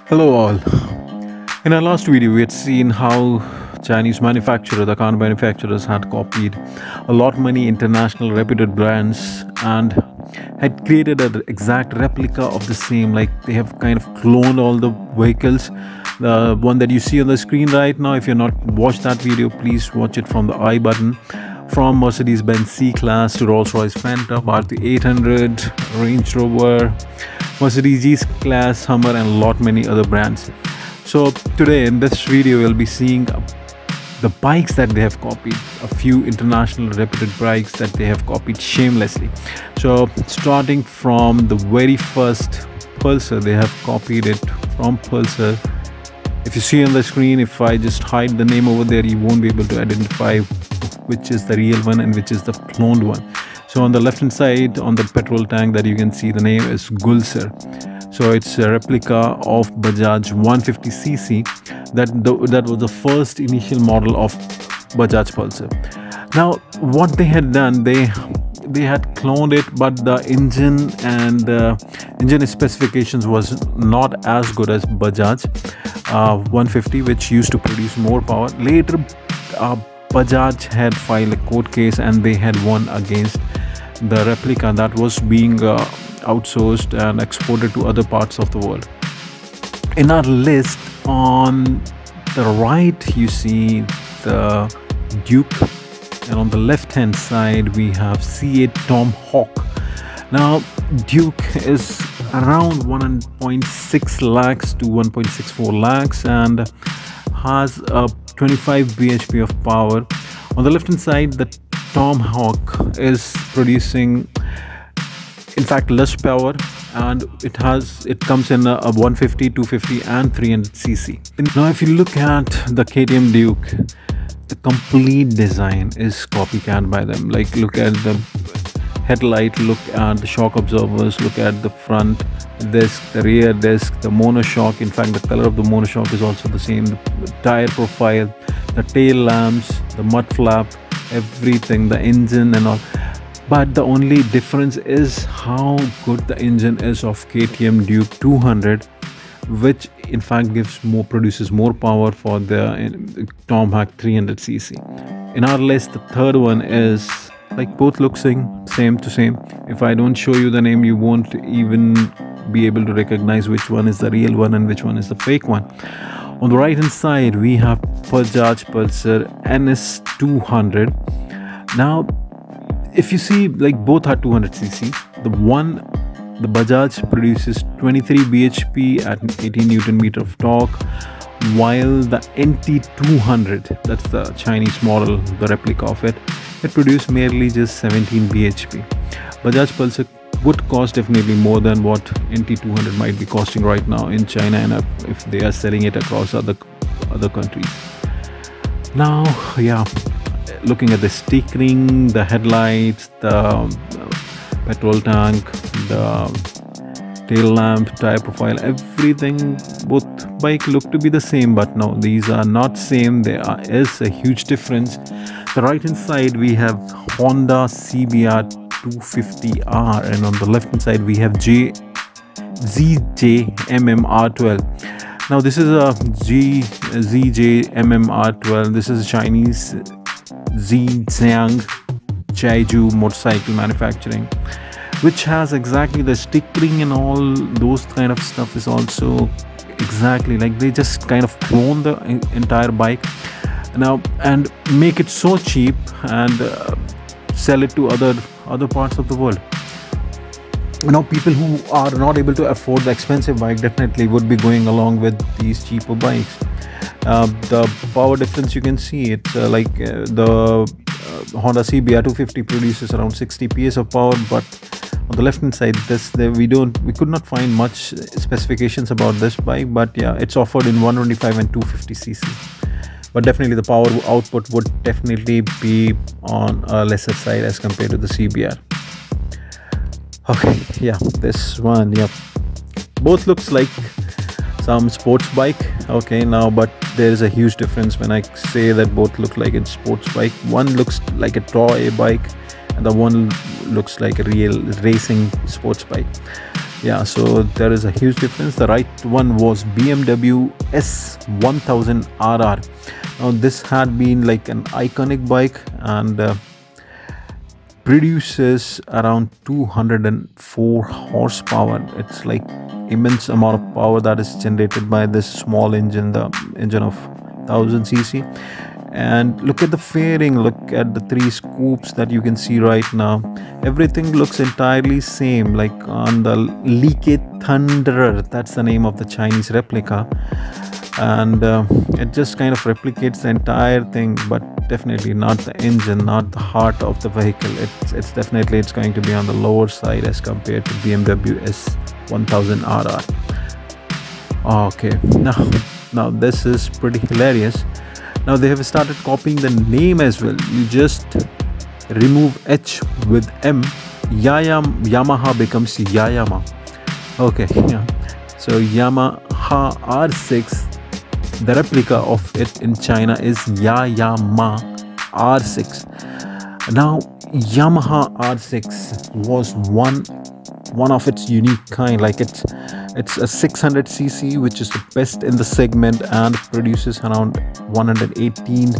Hello all. In our last video we had seen how Chinese manufacturer, the car manufacturers had copied a lot many international reputed brands and had created an exact replica of the same, like they have kind of cloned all the vehicles. The one that you see on the screen right now, if you're not watched that video, please watch it from the I button. From Mercedes-Benz C-Class to Rolls-Royce Phantom, RT800, Range Rover, Mercedes G-Class, Hummer and a lot many other brands. So today in this video we'll be seeing the bikes that they have copied, a few international reputed bikes that they have copied shamelessly. So starting from the very first Pulsar, they have copied it from Pulsar. If you see on the screen, if I just hide the name over there, you won't be able to identify which is the real one and which is the cloned one. So on the left hand side on the petrol tank that you can see, the name is PULSAR. So it's a replica of BAJAJ 150cc. That was the first initial model of BAJAJ Pulsar. Now what they had done, they had cloned it, but the engine and the engine specifications was not as good as BAJAJ 150, which used to produce more power. Later BAJAJ had filed a court case and they had won against the replica that was being outsourced and exported to other parts of the world. In our list on the right you see the Duke, and on the left hand side we have C8 Tomahawk. Now Duke is around 1.6 lakhs to 1.64 lakhs and has a 25 bhp of power. On the left hand side the Tomahawk is producing in fact less power, and it comes in a 150, 250 and 300cc. Now if you look at the KTM Duke, the complete design is copycat by them. Like look at the headlight, look at the shock absorbers, look at the front disc, the rear disc, the monoshock. In fact the color of the monoshock is also the same, the tire profile, the tail lamps, the mud flap, everything, the engine and all. But the only difference is how good the engine is of KTM Duke 200, which in fact produces more power for the Tomahawk 300cc. In our list the third one is, like, both look same to same. If I don't show you the name, you won't even be able to recognize which one is the real one and which one is the fake one. On the right hand side we have BAJAJ Pulsar NS200. Now if you see, like, both are 200cc. The BAJAJ produces 23 bhp at 18 newton meter of torque, while the NT200, that's the Chinese model, the replica of it produced merely just 17 bhp. BAJAJ Pulsar would cost definitely more than what NT200 might be costing right now in China, and if they are selling it across other countries. Now yeah, looking at the stickering, the headlights, the petrol tank, the tail lamp, tire profile, everything, both bike look to be the same, but no, these are not same. There is a huge difference. The right hand side we have Honda CBR 250R, and on the left hand side we have ZJ MMR12. Now this is a ZJ MMR12. This is a Chinese Zhejiang Chaiju motorcycle manufacturing, which has exactly the stickering and all those kind of stuff is also exactly like they just kind of clone the entire bike now and make it so cheap and sell it to other parts of the world. Now people who are not able to afford the expensive bike definitely would be going along with these cheaper bikes. The power difference you can see, it's the Honda CBR 250 produces around 60 PS of power, but on the left hand side we could not find much specifications about this bike, but yeah, it's offered in 125 and 250cc. But definitely the power output would definitely be on a lesser side as compared to the CBR. Okay, yeah, this one, yeah, both looks like some sports bike. Okay, now but there is a huge difference when I say that both look like a sports bike. One looks like a toy bike and the one looks like a real racing sports bike. Yeah, so there is a huge difference. The right one was BMW S1000RR. Now this had been like an iconic bike, and produces around 204 horsepower. It's like immense amount of power that is generated by this small engine, the engine of 1000 cc. And look at the fairing, look at the 3 scoops that you can see right now. Everything looks entirely same, like on the Leaked Thunderer, that's the name of the Chinese replica. And it just kind of replicates the entire thing, but definitely not the engine, not the heart of the vehicle. It's definitely, it's going to be on the lower side as compared to BMW S1000RR. Okay, now this is pretty hilarious. Now they have started copying the name as well. You just remove H with M, Yamaha becomes Yayama. Okay, yeah. So Yamaha R6, the replica of it in China is Yayama R6. Now Yamaha R6 was one of its unique kind. Like it's a 600cc, which is the best in the segment, and produces around 118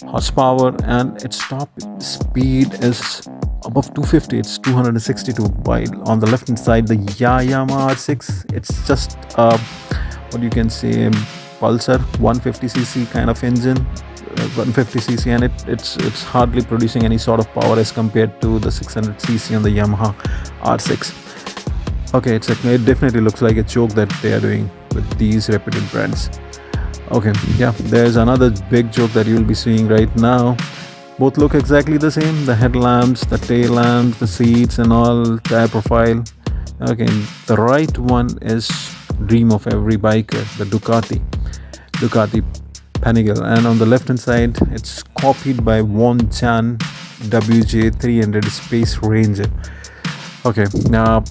horsepower, and its top speed is above 250. It's 262. While on the left hand side, the Yamaha R6, it's just what you can say, PULSAR 150cc kind of engine, 150cc, and it's hardly producing any sort of power as compared to the 600cc on the Yamaha R6. Okay, it definitely looks like a joke that they are doing with these reputed brands. Okay, yeah, there's another big joke that you'll be seeing right now. Both look exactly the same, the headlamps, the tail lamps, the seats and all, tire profile. Okay, the right one is dream of every biker, the Ducati PANIGALE, and on the left hand side it's copied by Won-Chan WJ300 Space Ranger. Okay, now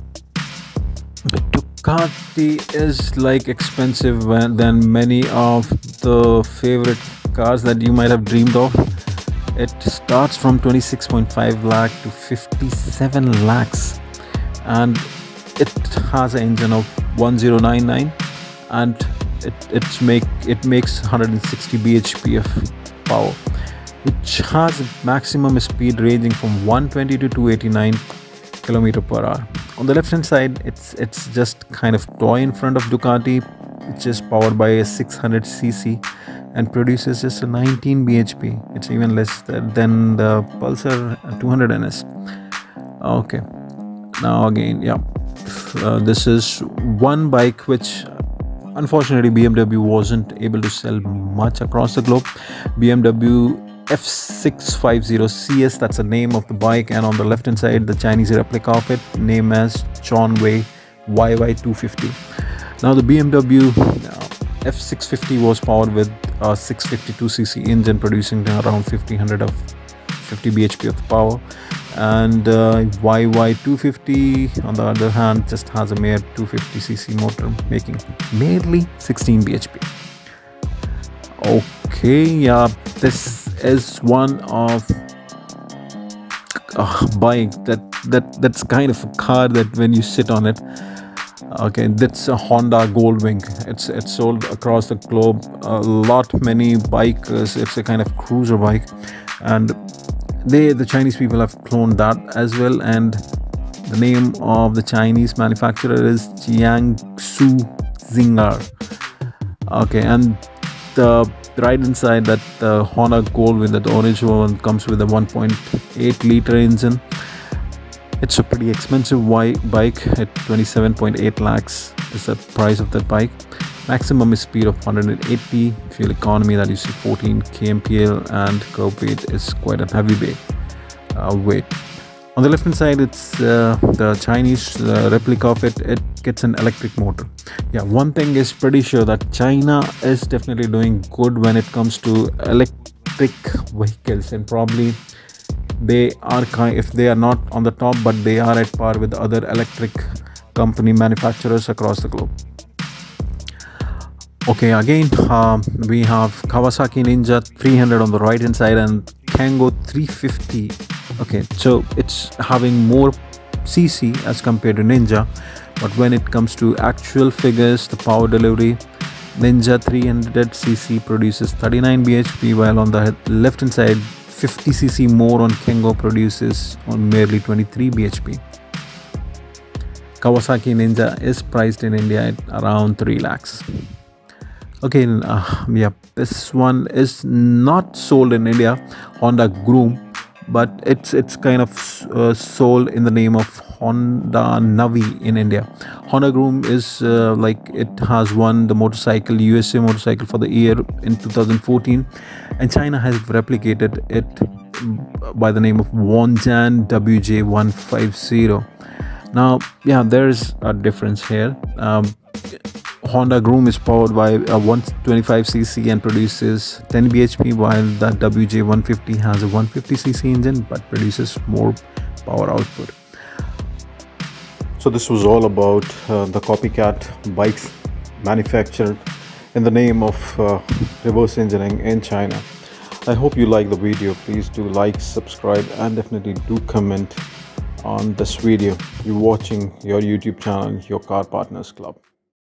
the Ducati is like expensive than many of the favorite cars that you might have dreamed of. It starts from 26.5 lakh to 57 lakhs, and it has an engine of 1099, and it makes 160 bhp of power, which has a maximum speed ranging from 120 to 289 km/h. On the left hand side, it's just kind of toy in front of Ducati, which is powered by a 600cc and produces just a 19 bhp. It's even less than the Pulsar 200 NS. Okay, now again, yeah, this is one bike which unfortunately BMW wasn't able to sell much across the globe. BMW F650 CS, that's the name of the bike, and on the left hand side the Chinese replica of it, named as Chonwei YY250. Now the BMW F650 was powered with a 652cc engine, producing around 50 bhp of power, and YY250 on the other hand just has a mere 250cc motor, making merely 16 bhp. Okay, yeah, this is one of a bike that's kind of a car that when you sit on it, okay, that's a Honda Goldwing. It's sold across the globe a lot, many bikers. It's a kind of cruiser bike, and the Chinese people have cloned that as well, and the name of the Chinese manufacturer is Jiangsu Zingar. Okay, and the right inside that the Honda Goldwing, that the orange one, comes with a 1.8 liter engine. It's a pretty expensive bike at 27.8 lakhs is the price of that bike. Maximum speed of 180, fuel economy that you see 14 kmpl, and curb weight is quite a heavy weight. On the left hand side, it's the Chinese replica of it. It gets an electric motor. Yeah, one thing is pretty sure that China is definitely doing good when it comes to electric vehicles, and probably they are if they are not on the top, but they are at par with other electric company manufacturers across the globe. Okay, again we have Kawasaki Ninja 300 on the right hand side and Kango 350. Okay, so it's having more cc as compared to Ninja, but when it comes to actual figures, the power delivery, Ninja 300cc produces 39 bhp, while on the left hand side 50cc more on Kengo produces on merely 23 bhp. Kawasaki Ninja is priced in India at around 3 lakhs. Okay, yeah, this one is not sold in India, Honda GROM, but it's kind of sold in the name of Honda Navi in India. Honda GROM is like it has won the motorcycle USA motorcycle for the year in 2014, and China has replicated it by the name of Wanjan WJ150. Now, yeah, there's a difference here. Honda GROM is powered by a 125cc and produces 10 bhp, while the WJ150 has a 150cc engine but produces more power output. So this was all about the copycat bikes manufactured in the name of reverse engineering in China. I hope you like the video. Please do like, subscribe, and definitely do comment on this video. You're watching your YouTube channel, Your Car Partners Club.